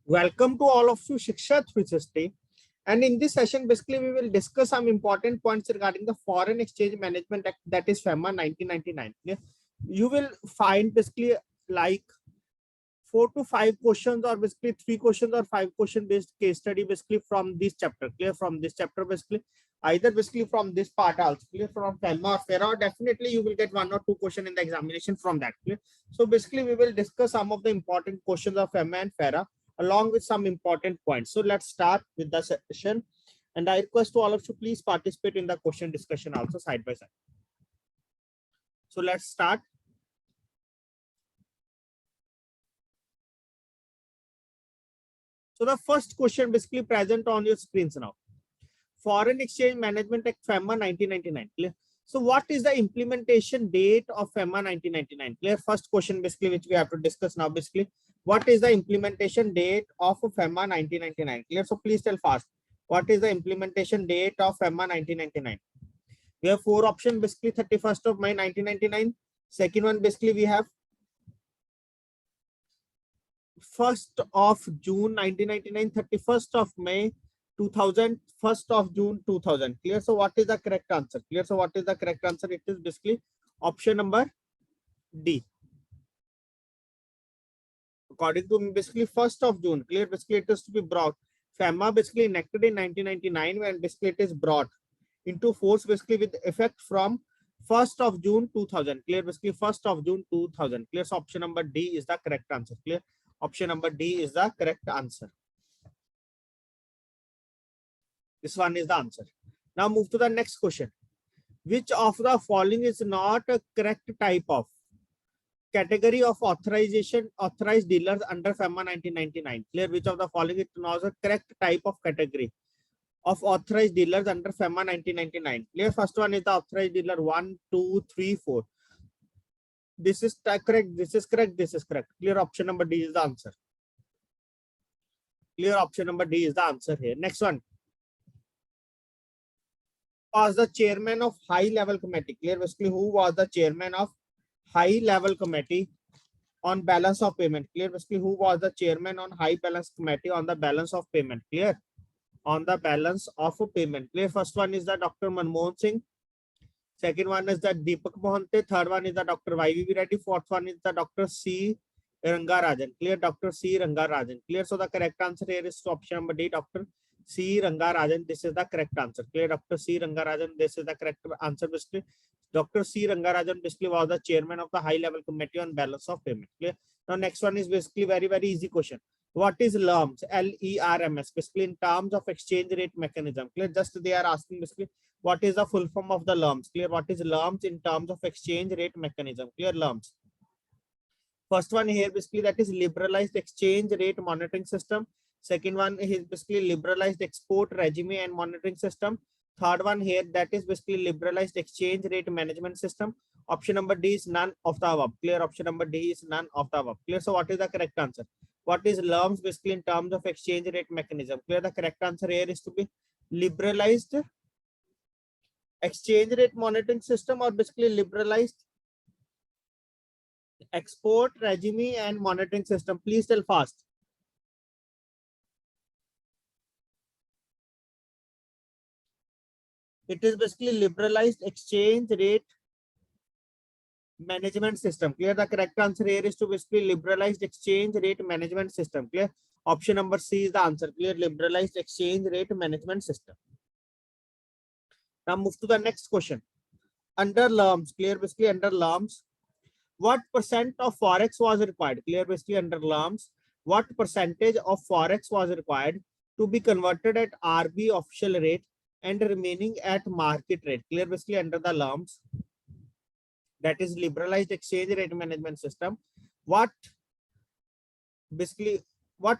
Welcome to all of you, Shiksha 360. And in this session, basically, we will discuss some important points regarding the Foreign Exchange Management Act, that is FEMA 1999. You will find basically like 4 to 5 questions, or basically 3 questions or 5 question based case study basically from this chapter. Clear? From this chapter, basically, either basically from this part also clear, from FEMA or FERA, definitely you will get 1 or 2 questions in the examination from that. Clear? So basically, we will discuss some of the important questions of FEMA and FERA along with some important points. So let's start with the session. And I request to all of you, please participate in the question discussion also side by side. So let's start. So the first question basically present on your screens now. Foreign Exchange Management Act FEMA 1999. Clear? So what is the implementation date of FEMA 1999? Clear? First question basically which we have to discuss now basically. What is the implementation date of FEMA 1999? Clear? So please tell fast. What is the implementation date of FEMA 1999? We have 4 options basically. 31st of May 1999. Second one basically we have 1st of June 1999, 31st of May 2000, 1st of June 2000. Clear? So what is the correct answer? Clear? So what is the correct answer? It is basically option number D. According to me, basically 1st of June. Clear? Basically it is to be brought. FEMA basically enacted in 1999 when basically it is brought into force basically with effect from 1st of June 2000. Clear? Basically 1st of June 2000. Clear? So option number D is the correct answer. Clear? Option number D is the correct answer. This one is the answer. Now move to the next question. Which of the following is not a correct type of category of authorized dealers under FEMA 1999? Clear? Which of the following is not a correct type of category of authorized dealers under FEMA 1999? Clear? First one is the authorized dealer 1, 2, 3, 4. This is correct. This is correct. This is correct. Clear? Option number D is the answer. Clear? Option number D is the answer here. Next one. Was the chairman of high level committee? Clear? Basically, who was the chairman of high level committee on balance of payment? Clear? Basically, who was the chairman on high balance committee on the balance of payment? Clear? On the balance of payment. Clear? First one is the Dr. Manmohan Singh. Second one is the Deepak Mohante. Third one is the Dr. YVV Reddy. Fourth one is the Dr. C. Rangarajan. Clear? Dr. C. Rangarajan. Clear? So the correct answer here is option number D, Dr. C. Rangarajan. This is the correct answer. Clear? Dr. C. Rangarajan. This is the correct answer. Basically, Dr. C. Rangarajan basically was the chairman of the high level committee on balance of payment. Clear? Now next one is basically very easy question. What is LERMS? LERMS. Basically in terms of exchange rate mechanism. Clear? Just they are asking basically what is the full form of the LERMS? Clear? What is LERMS in terms of exchange rate mechanism? Clear? LERMS. First one here basically that is liberalized exchange rate monitoring system. Second one is basically liberalized export regime and monitoring system. Third one here that is basically liberalized exchange rate management system. Option number D is none of the above. Clear? Option number D is none of the above. Clear? So what is the correct answer? What is LERMS basically in terms of exchange rate mechanism? Clear? The correct answer here is to be liberalized exchange rate monitoring system, or basically liberalized export regime and monitoring system. Please tell fast. It is basically liberalized exchange rate management system. Clear? The correct answer here is to basically liberalized exchange rate management system. Clear? Option number C is the answer. Clear? Liberalized exchange rate management system. Now move to the next question. Under LERMS, clear? Basically under LERMS, what percent of forex was required? Clear? Basically under LERMS, what percentage of forex was required to be converted at RB official rate and remaining at market rate? Clear? Basically under the LERMS, that is liberalized exchange rate management system, what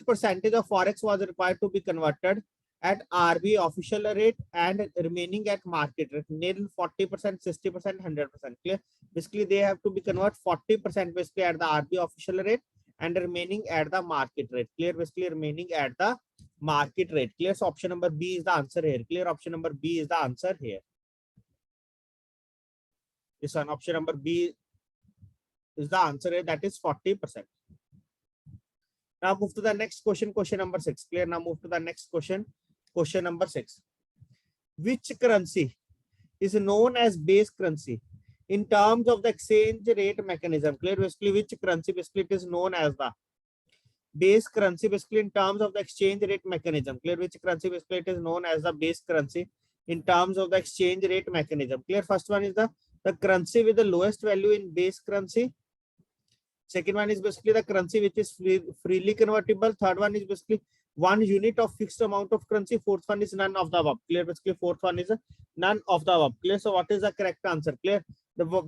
percentage of forex was required to be converted at RB official rate and remaining at market rate? Nil, 40%, 60%, 100%. Clear? Basically they have to be convert 40% basically at the RB official rate and remaining at the market rate. Clear? Basically remaining at the market rate. Clear? So option number B is the answer here. Clear? Option number B is the answer here. This one, option number B is the answer here, that is 40%. Now move to the next question, question number 6. Clear? Now move to the next question, question number 6. Which currency is known as base currency in terms of the exchange rate mechanism? Clear? Basically, which currency basically it is known as the base currency basically in terms of the exchange rate mechanism? Clear? Which currency basically it is known as the base currency in terms of the exchange rate mechanism? Clear? First one is the currency with the lowest value in base currency. Second one is basically the currency which is freely convertible. Third one is basically one unit of fixed amount of currency. Fourth one is none of the above. Clear? Basically fourth one is none of the above. Clear? So what is the correct answer? Clear?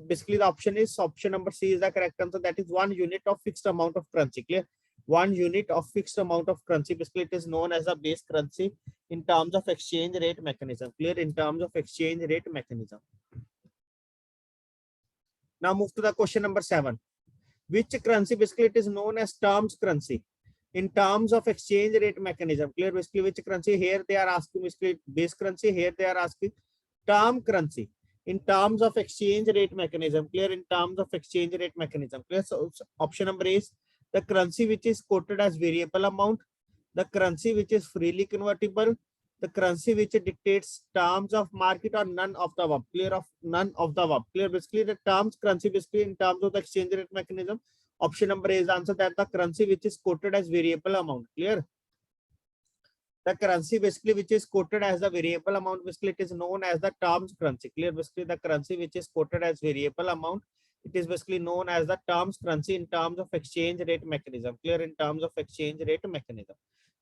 Basically the option is option number C is the correct answer. That is one unit of fixed amount of currency. Clear? One unit of fixed amount of currency. Basically it is known as a base currency in terms of exchange rate mechanism. Clear? In terms of exchange rate mechanism. Now move to the question number 7. Which currency basically it is known as terms currency in terms of exchange rate mechanism? Clear? Basically which currency? Here they are asking basically base currency. Here they are asking term currency in terms of exchange rate mechanism. Clear? In terms of exchange rate mechanism. Clear? So option number A is the currency which is quoted as variable amount, the currency which is freely convertible, the currency which dictates terms of market, or none of the above. Clear? Of none of the above. Clear? Basically the terms currency basically in terms of the exchange rate mechanism. Option number A is the answer, that the currency which is quoted as variable amount. Clear? The currency basically which is quoted as the variable amount basically it is known as the terms currency. Clear? Basically the currency which is quoted as variable amount, it is basically known as the terms currency in terms of exchange rate mechanism. Clear? In terms of exchange rate mechanism.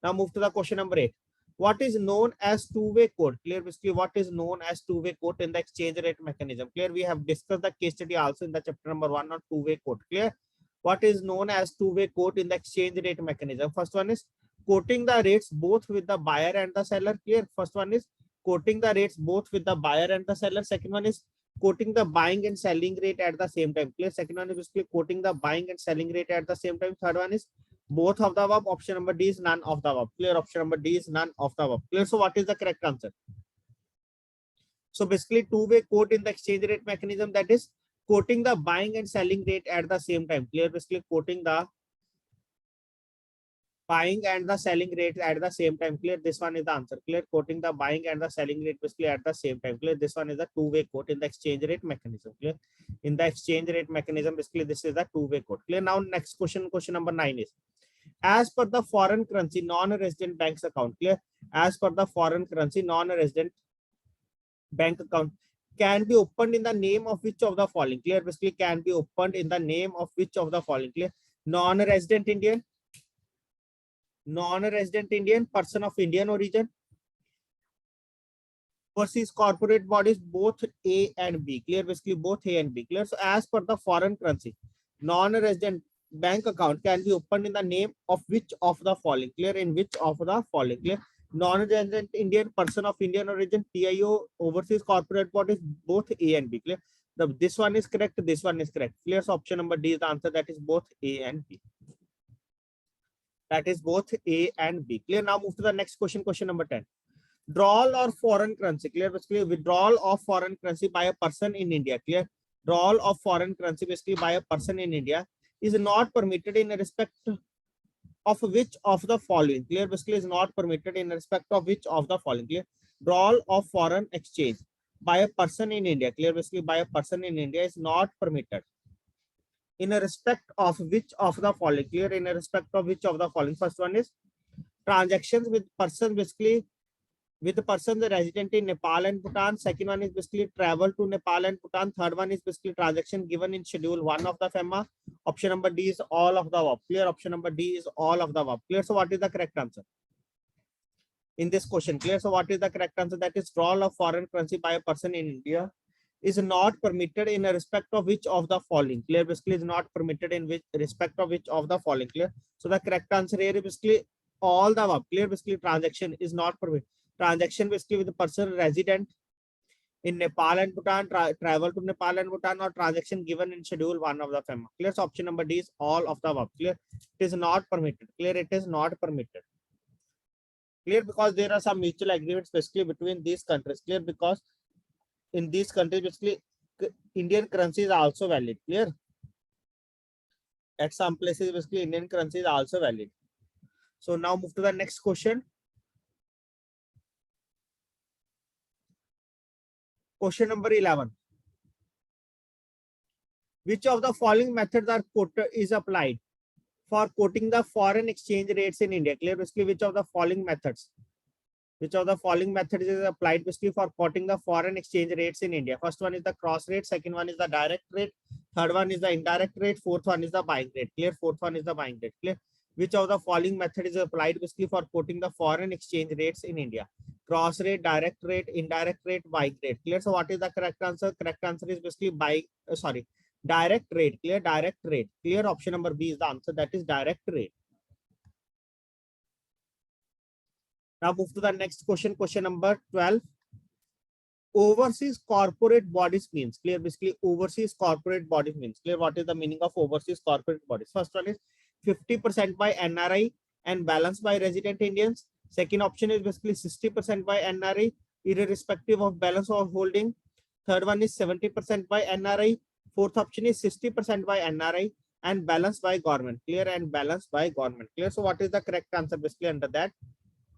Now move to the question number 8. What is known as two-way quote? Clear? Basically what is known as two-way quote in the exchange rate mechanism? Clear? We have discussed the case study also in the chapter number 1 on two-way quote. Clear? What is known as two-way quote in the exchange rate mechanism? First one is quoting the rates both with the buyer and the seller. Clear? First one is quoting the rates both with the buyer and the seller. Second one is quoting the buying and selling rate at the same time. Clear? Second one is basically quoting the buying and selling rate at the same time. Third one is both of the above. Option number D is none of the above. Clear? Option number D is none of the above. Clear? So what is the correct answer? So basically two-way quote in the exchange rate mechanism, that is quoting the buying and selling rate at the same time. Clear? Basically quoting the buying and the selling rate at the same time. Clear? This one is the answer. Clear? Quoting the buying and the selling rate basically at the same time. Clear? This one is the two-way quote in the exchange rate mechanism. Clear? In the exchange rate mechanism basically this is the two-way quote. Clear? Now next question, question number 9 is, as per the foreign currency non-resident bank's account. Clear? As per the foreign currency non-resident bank account can be opened in the name of which of the following? Clear? Basically can be opened in the name of which of the following? Clear? Non-resident Indian, non-resident Indian, person of Indian origin, overseas corporate bodies, both A and B. Clear? Basically both A and B. Clear? So as per the foreign currency non-resident bank account can be opened in the name of which of the following? Clear? In which of the following? Clear? Non-resident Indian, person of Indian origin, TIO, overseas corporate bodies, both A and B. Clear? This one is correct, this one is correct. Clear? So option number D is the answer, that is both A and B. That is both A and B. Clear? Now move to the next question, question number 10. Drawal or foreign currency. Clear? Basically withdrawal of foreign currency by a person in India. Clear? Withdrawal of foreign currency basically by a person in India is not permitted in respect of which of the following? Clear? Basically is not permitted in respect of which of the following? Clear? Withdrawal of foreign exchange by a person in India. Clear? Basically by a person in India is not permitted in a respect of which of the following? Clear? In a respect of which of the following? First one is transactions with person basically with the person resident in Nepal and Bhutan. Second one is basically travel to Nepal and Bhutan. Third one is basically transaction given in schedule 1 of the FEMA. Option number D is all of the above. Clear? Option number D is all of the above. Clear? So what is the correct answer in this question? Clear? So what is the correct answer? That is withdrawal of foreign currency by a person in India is not permitted in a respect of which of the following? Clear? Basically is not permitted in which respect of which of the following? Clear? So the correct answer here is basically all the above. Clear? Basically transaction is not permitted. Transaction basically with the person resident in Nepal and Bhutan, travel to Nepal and Bhutan, or transaction given in schedule 1 of the FEMA. Clear? So option number D is all of the above. Clear? It is not permitted. Clear? It is not permitted. Clear? Because there are some mutual agreements basically between these countries. Clear? Because in these countries basically Indian currency is also valid. Clear? At some places basically Indian currency is also valid. So now move to the next question. Question number 11. Which of the following methods is applied for quoting the foreign exchange rates in India? Clear? Basically, which of the following methods? Which of the following methods is applied basically for quoting the foreign exchange rates in India? First one is the cross rate. Second one is the direct rate. Third one is the indirect rate. Fourth one is the buying rate. Clear? Fourth one is the buying rate. Clear? Which of the following method is applied basically for quoting the foreign exchange rates in India? Cross rate, direct rate, indirect rate, buying rate. Clear? So what is the correct answer? Correct answer is basically direct rate. Clear? Direct rate. Clear? Option number B is the answer. That is direct rate. Now move to the next question. Question number 12. Overseas corporate bodies means. Clear? Basically, overseas corporate bodies means. Clear? What is the meaning of overseas corporate bodies? First one is 50% by NRI and balance by resident Indians. Second option is basically 60% by NRI, irrespective of balance of holding. Third one is 70% by NRI. Fourth option is 60% by NRI and balance by government. Clear? And balance by government. Clear? So what is the correct answer basically under that?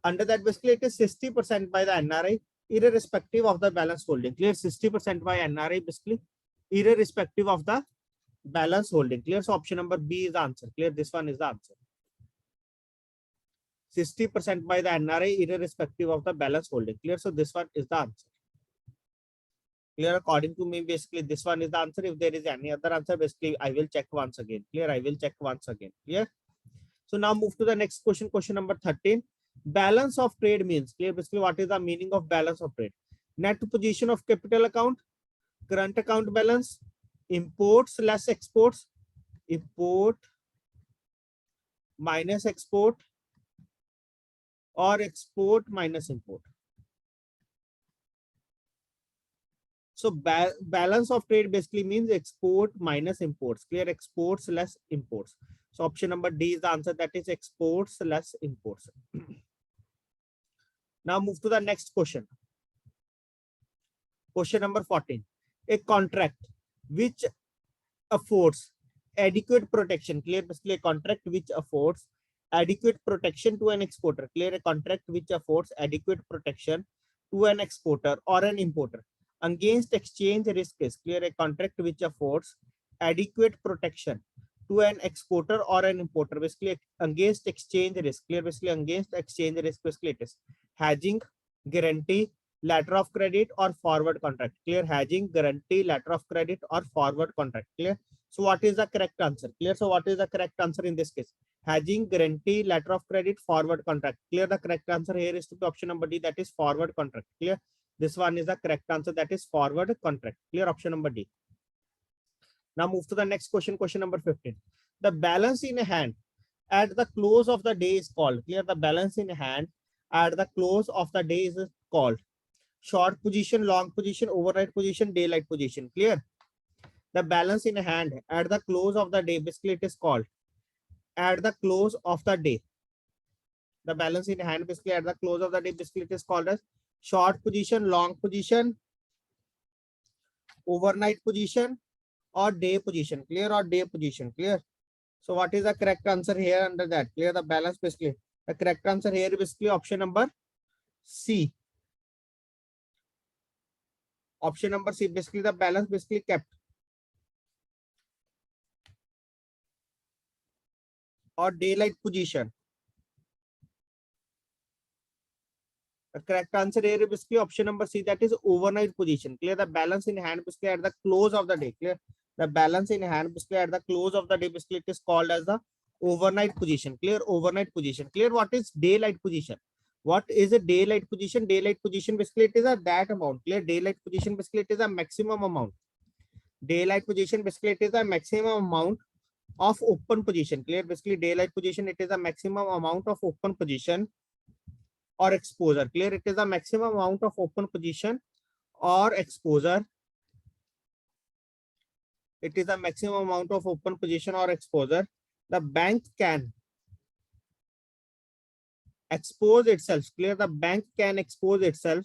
Under that, basically, it is 60% by the NRI, irrespective of the balance holding. Clear? 60% by NRI, basically, irrespective of the balance holding. Clear? So option number B is the answer. Clear? This one is the answer. 60% by the NRI, irrespective of the balance holding. Clear? So this one is the answer. Clear? According to me, basically, this one is the answer. If there is any other answer, basically, I will check once again. Clear? I will check once again. Clear? So now move to the next question. Question number 13. Balance of trade means. Clear? Basically, what is the meaning of balance of trade? Net position of capital account, current account balance, imports less exports, import minus export, or export minus import. So balance of trade basically means export minus imports. Clear? Exports less imports. So option number D is the answer. That is exports less imports. Now move to the next question. Question number 14. A contract which affords adequate protection. Clear? Basically, a contract which affords adequate protection to an exporter. Clear? A contract which affords adequate protection to an exporter or an importer against exchange risk is. Clear? A contract which affords adequate protection to an exporter or an importer, basically against exchange risk. Clear? Basically, against exchange risk, basically it is hedging, guarantee, letter of credit, or forward contract. Clear? Hedging, guarantee, letter of credit, or forward contract. Clear? So what is the correct answer? Clear? So what is the correct answer in this case? Hedging, guarantee, letter of credit, forward contract. Clear? The correct answer here is to be option number D, that is forward contract. Clear? This one is the correct answer, that is forward contract. Clear? Option number D. Now move to the next question. Question number 15. The balance in hand at the close of the day is called. Clear? The balance in hand at the close of the day is called short position, long position, overnight position, daylight position. Clear? The balance in hand at the close of the day, basically it is called at the close of the day. The balance in hand basically at the close of the day, basically it is called as short position, long position, overnight position, or day position. Clear? Or day position. Clear? So what is the correct answer here under that? Clear? The balance basically. The correct answer here is basically option number C. Option number C, basically the balance basically kept. Or daylight position. The correct answer here is basically option number C, that is overnight position. Clear? The balance in hand basically at the close of the day. Clear? The balance in hand basically at the close of the day, basically it is called as the overnight position. Clear? Overnight position. Clear? What is daylight position? What is a daylight position? Daylight position basically it is a that amount. Clear? Daylight position basically it is a maximum amount. Daylight position basically it is a maximum amount of open position. Clear? Basically daylight position it is a maximum amount of open position or exposure. Clear? It is a maximum amount of open position or exposure. It is a maximum amount of open position or exposure. The bank can expose itself. Clear? The bank can expose itself.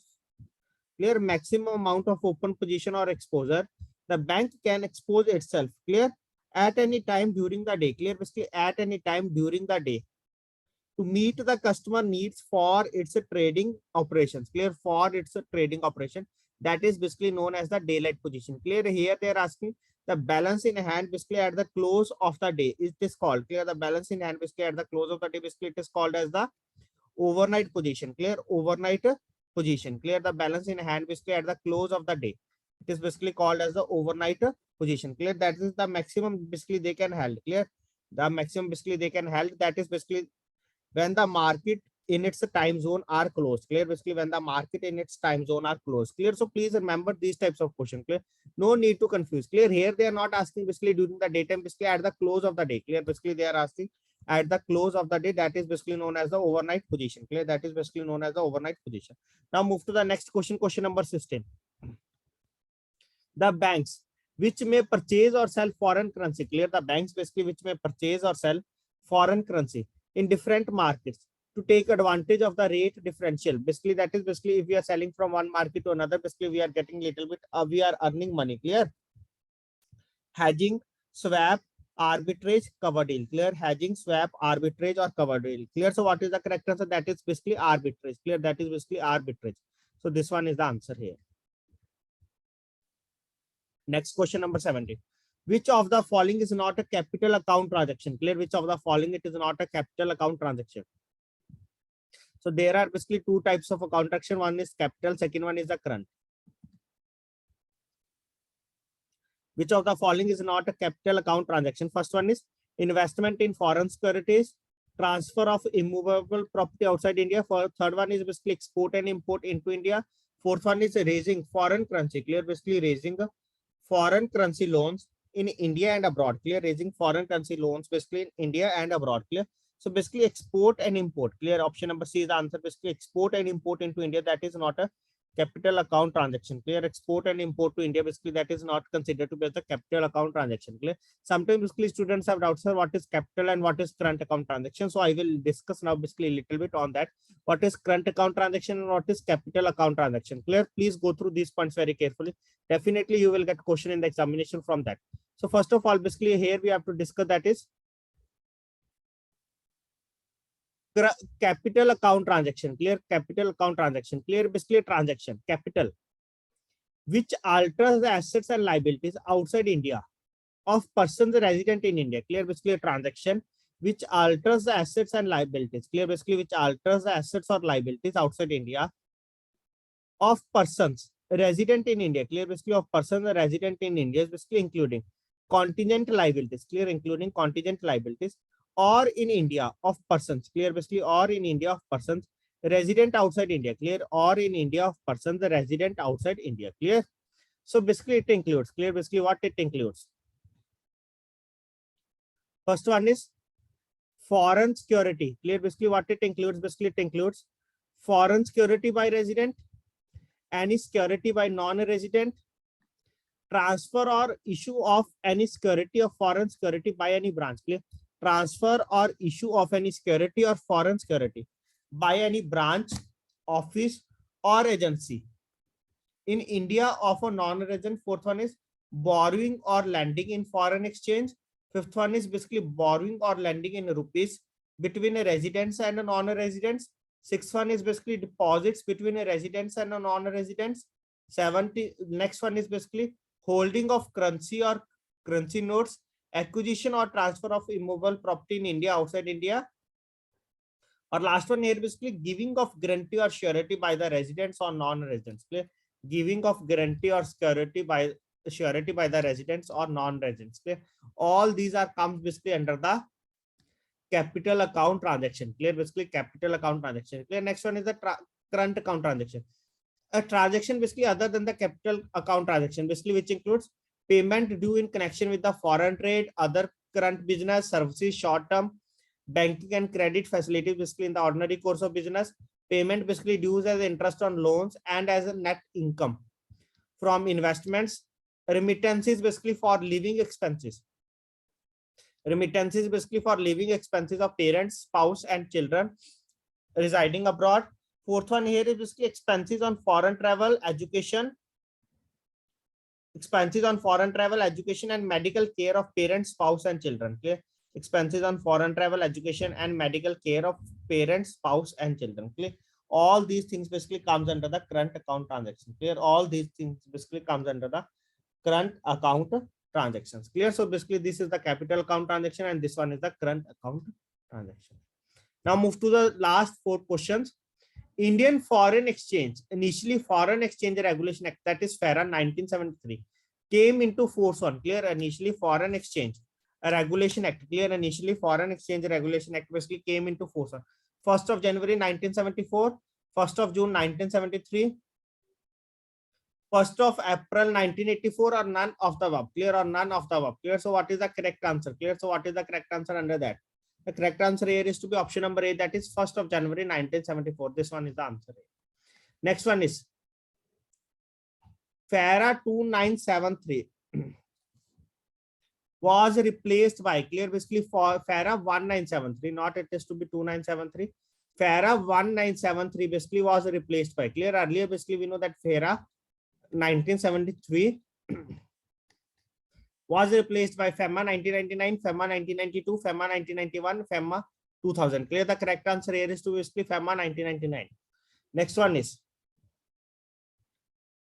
Clear? Maximum amount of open position or exposure. The bank can expose itself. Clear? At any time during the day. Clear? Basically at any time during the day. to meet the customer needs for its trading operations. Clear? For its trading operation. That is basically known as the daylight position. Clear? Here they are asking the balance in hand basically at the close of the day. It is called, clear, the balance in hand basically at the close of the day basically it is called as the overnight position. Clear? Overnight position. Clear? The balance in hand basically at the close of the day. It is basically called as the overnight position. Clear? That is the maximum basically they can hold. Clear? The maximum basically they can hold. That is basically when the market in its time zone are closed. Clear? Basically when the market in its time zone are closed. Clear? So please remember these types of question. Clear? No need to confuse. Clear? Here they are not asking basically during the daytime, basically at the close of the day. Clear? Basically they are asking at the close of the day. That is basically known as the overnight position. Clear? That is basically known as the overnight position. Now move to the next question. Question number 16. The banks which may purchase or sell foreign currency. Clear? The banks basically which may purchase or sell foreign currency in different markets to take advantage of the rate differential. Basically that is basically if we are selling from one market to another, basically we are getting little bit, we are earning money. Clear? Hedging, swap, arbitrage, cover deal. Clear? Hedging, swap, arbitrage or cover deal. Clear? So what is the correct answer? That is basically arbitrage. Clear? That is basically arbitrage. So this one is the answer here. Next question number 17. Which of the following is not a capital account transaction? Clear? Which of the following it is not a capital account transaction? So there are basically two types of account transaction. One is capital, second one is the current. Which of the following is not a capital account transaction? First one is investment in foreign securities, transfer of immovable property outside India. Third one is basically export and import into India. Fourth one is raising foreign currency. Clear? Basically raising foreign currency loans in India and abroad. Clear? Raising foreign currency loans basically in India and abroad. Clear? So basically export and import. Clear? Option number C is the answer. Basically export and import into India. That is not a capital account transaction. Clear? Export and import to India, basically that is not considered to be as a capital account transaction. Clear? Sometimes basically students have doubts, sir, what is capital and what is current account transaction? So I will discuss now basically a little bit on that. What is current account transaction and what is capital account transaction? Clear? Please go through these points very carefully. Definitely you will get question in the examination from that. So first of all, basically here we have to discuss that is capital account transaction. Clear? Capital account transaction. Clear? Basically transaction, capital, which alters the assets and liabilities outside India of persons resident in India. Clear? Basically a transaction which alters the assets and liabilities. Clear? Basically which alters the assets or liabilities outside India of persons resident in India. Clear? Basically of persons resident in India is basically including contingent liabilities. Clear? Including contingent liabilities, or in India of persons. Clear? Basically or in India of persons resident outside India. Clear? Or in India of persons resident outside India. Clear? So basically it includes. Clear? Basically what it includes? First one is foreign security. Clear? Basically what it includes? Basically it includes foreign security by resident, any security by non-resident, transfer or issue of any security of foreign security by any branch. Clear? Transfer or issue of any security or foreign security by any branch, office or agency in India of a non-resident. Fourth one is borrowing or lending in foreign exchange. Fifth one is basically borrowing or lending in rupees between a residence and a non-residence. Sixth one is basically deposits between a residence and a non-residence. Next one is basically holding of currency or currency notes, acquisition or transfer of immovable property in India, outside India. Or last one here, basically giving of guarantee or surety by the residents or non-residents. Clear? Giving of guarantee or surety by the residents or non-residents. Clear? All these are comes basically under the capital account transaction. Clear? Basically capital account transaction. Clear? Next one is the current account transaction. A transaction basically other than the capital account transaction, basically which includes payment due in connection with the foreign trade, other current business, services, short-term banking and credit facilities, basically in the ordinary course of business, payment basically dues as interest on loans and as a net income from investments, remittances basically for living expenses. Remittances basically for living expenses of parents, spouse and children residing abroad. Fourth one here is basically expenses on foreign travel, education, expenses on foreign travel, education and medical care of parents, spouse and children. Clear? expenses on foreign travel, education, and medical care of parents, spouse, and children. Clear? All these things basically comes under the current account transaction. Clear? All these things basically comes under the current account transactions. Clear? So basically this is the capital account transaction and this one is the current account transaction. Now move to the last 4 questions. Indian Foreign Exchange, initially Foreign Exchange Regulation Act, that is FERA 1973, came into force on, clear, initially Foreign Exchange Regulation Act, clear, initially Foreign Exchange Regulation Act basically came into force on 1st of January 1974, 1st of June 1973, 1st of April 1984, or none of the above, clear, or none of the above, clear. So what is the correct answer? Clear. So what is the correct answer under that? The correct answer here is to be option number A, that is 1st of January 1974. This one is the answer. Next one is FERA 2973 was replaced by, clear, basically for FERA 1973, not it is to be 2973. FERA 1973 basically was replaced by, clear, earlier basically we know that FERA 1973 was replaced by FEMA 1999, FEMA 1992, FEMA 1991, FEMA 2000. Clear. The correct answer here is to basically FEMA 1999. Next one is,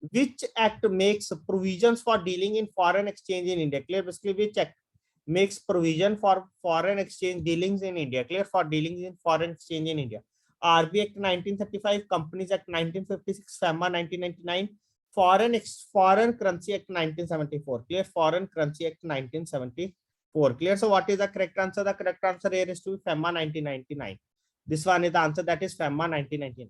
which act makes provisions for dealing in foreign exchange in India? Clear. Basically, which act makes provision for foreign exchange dealings in India? Clear. For dealings in foreign exchange in India. RB Act 1935, Companies Act 1956, FEMA 1999, Foreign Currency Act 1974. Clear. Foreign Currency Act 1974. Clear. So what is the correct answer? The correct answer here is to FEMA 1999. This one is the answer, that is FEMA 1999.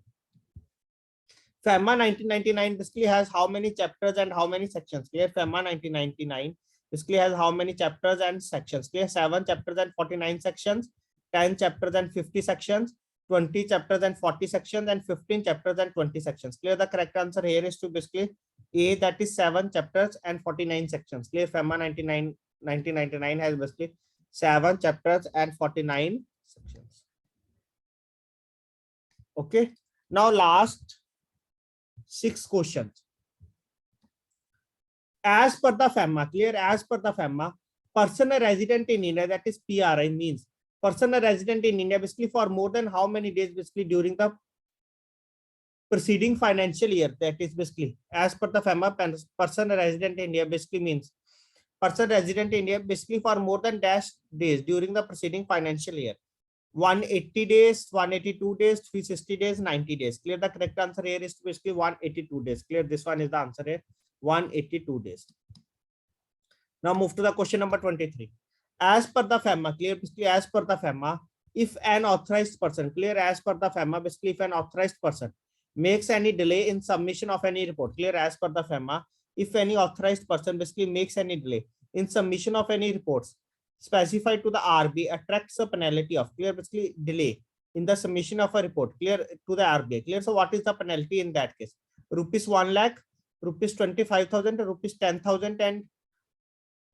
FEMA 1999 basically has how many chapters and how many sections? Clear. FEMA 1999 basically has how many chapters and sections? Clear. 7 chapters and 49 sections, 10 chapters and 50 sections, 20 chapters and 40 sections, and 15 chapters and 20 sections. Clear. The correct answer here is to basically A, that is 7 chapters and 49 sections. Clear. FEMA 1999 has basically 7 chapters and 49 sections. Okay. Now last 6 questions. As per the FEMA, clear, as per the FEMA, person resident in India, that is PRI, means person resident in India basically for more than how many days basically during the preceding financial year? That is basically as per the FEMA, person resident in India basically means person resident in India basically for more than dash days during the preceding financial year. 180 days, 182 days, 360 days, 90 days. Clear. The correct answer here is basically 182 days. Clear. This one is the answer here, 182 days. Now move to the question number 23. As per the FEMA, clear, basically as per the FEMA, if an authorized person, clear, as per the FEMA, basically if an authorized person makes any delay in submission of any report, clear, as per the FEMA, if any authorized person basically makes any delay in submission of any reports specified to the RBI, attracts a penalty of, clear, basically delay in the submission of a report, clear, to the RBI. Clear. So what is the penalty in that case? Rupees 1 lakh, rupees 25,000, rupees 10,000, and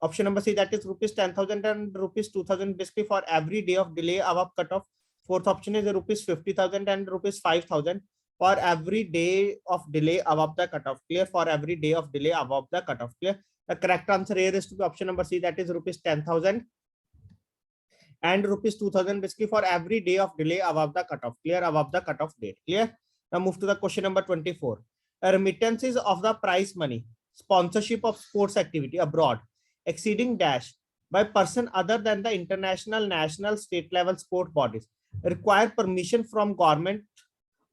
option number C, that is rupees 10,000 and rupees 2,000 basically for every day of delay above cutoff. Fourth option is rupees 50,000 and rupees 5,000 for every day of delay above the cutoff. Clear. For every day of delay above the cutoff. Clear. The correct answer here is to be option number C, that is rupees 10,000 and rupees 2,000 basically for every day of delay above the cutoff. Clear. Above the cutoff date. Clear. Now move to the question number 24. Remittances of the prize money, sponsorship of sports activity abroad exceeding dash by person other than the international, national, state level sport bodies require permission from government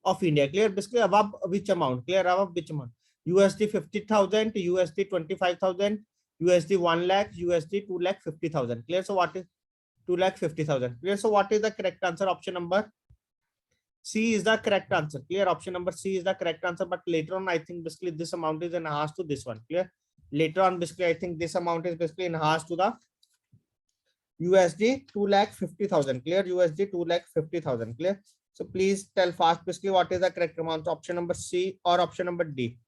of India. Clear. Basically above which amount? Clear. Above which amount? USD 50,000, USD 25,000, USD 1 lakh, USD 2 lakh 50,000. Clear. So what is 2 lakh 50,000? Clear. So what is the correct answer? Option number C is the correct answer. Clear. Option number C is the correct answer. But later on, I think basically this amount is enhanced to this one. Clear. Later on, basically, I think this amount is basically enhanced to the USD 2 lakh 50,000. Clear. USD 2 lakh 50,000. Clear. So please tell fast basically what is the correct amount, option number C or option number D.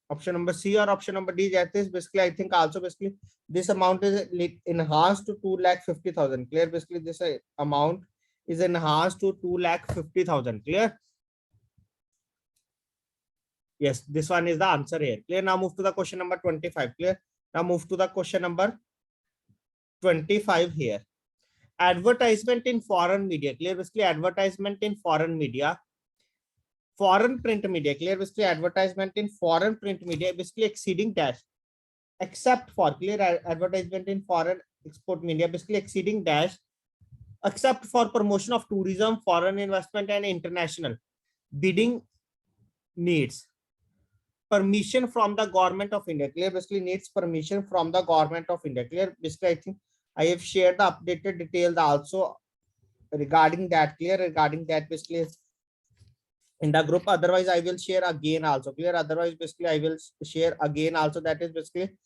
Option number C or option number D. That is basically, I think also basically this amount is enhanced to 2 lakh 50,000. Clear. Basically this amount is enhanced to 2,50,000. Clear? Yes, this one is the answer here. Clear? Now move to the question number 25. Clear? Now move to the question number 25 here. Advertisement in foreign media. Clear? Basically, advertisement in foreign media. Foreign print media. Clear? Basically, advertisement in foreign print media. Basically, exceeding dash. Except for clear advertisement in foreign export media. Basically, exceeding dash. Except for promotion of tourism, foreign investment, and international bidding needs permission from the government of India. Clear? Basically, needs permission from the government of India. Clear? Basically, I think I have shared the updated details also regarding that. Clear? Regarding that, basically in the group. Otherwise, I will share again also. Clear? Otherwise, basically, I will share again also. That is basically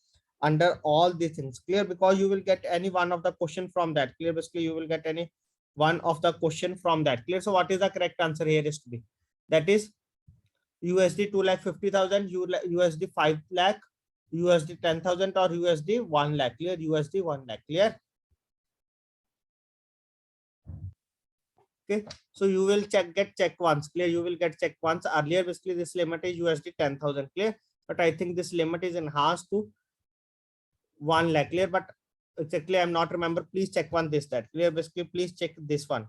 under all these things. Clear? Because you will get any one of the question from that. Clear? Basically, you will get any one of the question from that. Clear? So what is the correct answer here is to be? That is USD 2,50,000, USD 5 lakh, USD 10,000 or USD 1 lakh. Clear? USD 1 lakh. Clear? Okay. So you will get check once. Clear? You will get check once. Earlier, basically, this limit is USD 10,000. Clear? But I think this limit is enhanced to 1 lakh. Clear? But exactly, I'm not remember. Please check one this that. Clear? Basically, please check this one.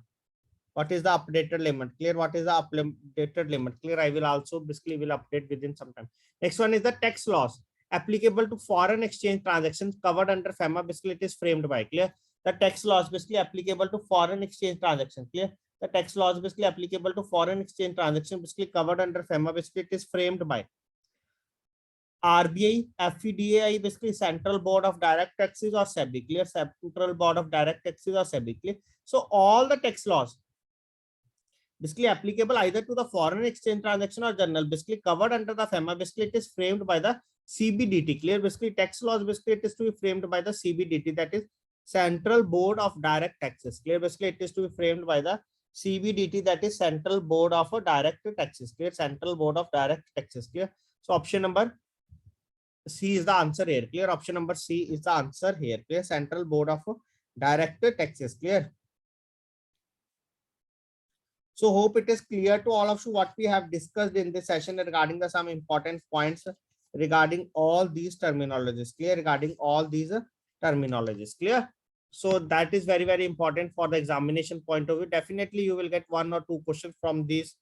What is the updated limit? Clear? What is the updated limit? Clear? I will also basically will update within some time. Next one is the tax laws applicable to foreign exchange transactions covered under FEMA. Basically, it is framed by. Clear? The tax laws basically applicable to foreign exchange transactions. Clear? The tax laws basically applicable to foreign exchange transactions basically covered under FEMA. Basically, it is framed by RBI, FEDAI, basically Central Board of Direct Taxes or SEBI. Clear? Central Board of Direct Taxes or SEBI. Clear? So all the tax laws basically applicable either to the foreign exchange transaction or journal basically covered under the FEMA. Basically, it is framed by the CBDT. Clear? Basically, tax laws basically it is to be framed by the CBDT, that is Central Board of Direct Taxes. Clear? Basically, it is to be framed by the CBDT, that is Central Board of Direct Taxes. Clear? Central Board of Direct Taxes. Clear? So option number C is the answer here. Clear? Option number C is the answer here. Clear? Central Board of Direct Taxes. Clear? So hope it is clear to all of you what we have discussed in this session regarding the some important points regarding all these terminologies. Clear? Regarding all these terminologies. Clear? So that is very, very important for the examination point of view. Definitely you will get one or two questions from these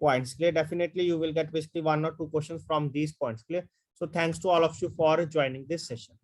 points. Clear? Definitely you will get basically one or two questions from these points. Clear? So thanks to all of you for joining this session.